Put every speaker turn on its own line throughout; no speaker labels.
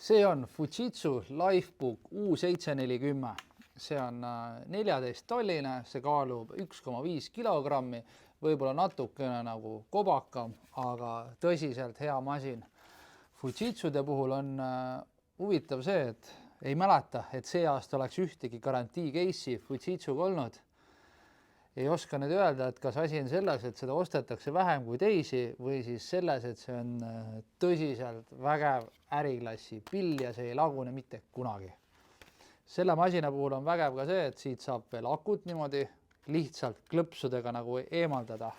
See on Fujitsu Lifebook U740. See on 14-tolline, see kaalub 1,5 kilogrammi, võib-olla natukene nagu kobakam, aga tõsiselt hea masin. Fujitsude puhul on huvitav see, et ei mäleta, et see aasta oleks ühtegi garantii case'i Fujitsuga olnud. Ei oska nüüd öelda, et kas asi on selles, et seda ostetakse vähem kui teisi või siis selles, et see on tõsiselt vägev äriklassi pill ja see ei lagune mitte kunagi. Selle masina puhul on vägev ka see, et siit saab veel akut niimoodi lihtsalt klõpsudega nagu eemaldada.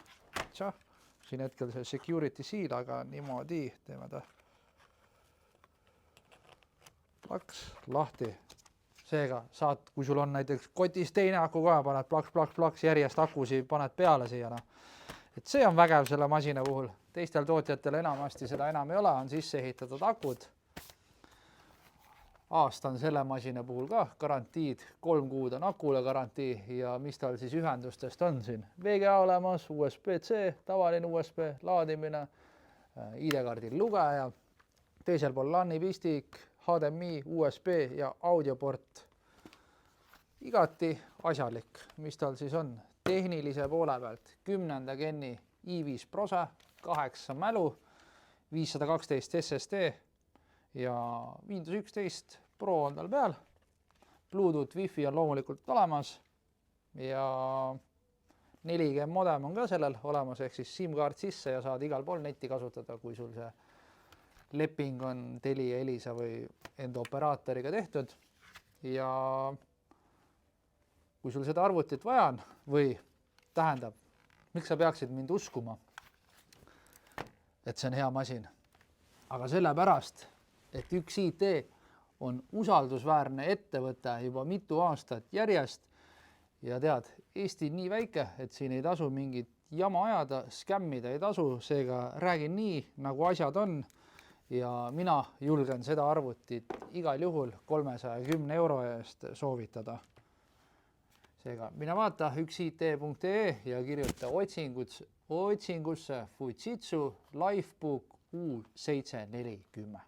Siin hetkel see security seal, aga niimoodi teeme ta. Plaks, lahti. Seega saad, kui sul on näiteks kotis teine aku ka, paned plaks järjest akusi, paned peale siia. Et see on vägev selle masina puhul. Teistel tootjatel enamasti seda enam ei ole, on sisse ehitatud akud. Aasta on selle masina puhul ka garantiid, 3 kuud on akule garantii ja mis tal siis ühendustest on siin. VGA olemas, USB-C, tavaline USB, laadimine, ID-kaardil lugeja, teisel pool LAN-i pistik, HDMI, USB ja audioport. Igati asjalik, mis tal siis on. Tehnilise poole pealt 10. genni i5 Prosa, 8 mälu, 512 SSD ja Windows 11 Pro on tal peal. Bluetooth Wi-Fi on loomulikult olemas ja 4G modem on ka sellel olemas, ehk siis SIM-kaart sisse ja saad igal pool netti kasutada, kui sul see leping on Telia, Elisa või enda operaatoriga tehtud. Ja kui sul seda arvutit vaja on või tähendab, miks sa peaksid mind uskuma, et see on hea masin. Aga sellepärast, et üks IT on usaldusväärne ettevõte juba mitu aastat järjest ja tead, Eesti on nii väike, et siin ei tasu mingit jama ajada, skämmida ei tasu, seega räägin nii, nagu asjad on. Ja mina julgen seda arvutit igal juhul 310 € eest soovitada. Seega, mine vaata üksit.ee ja kirjuta otsingusse Fujitsu Lifebook U740.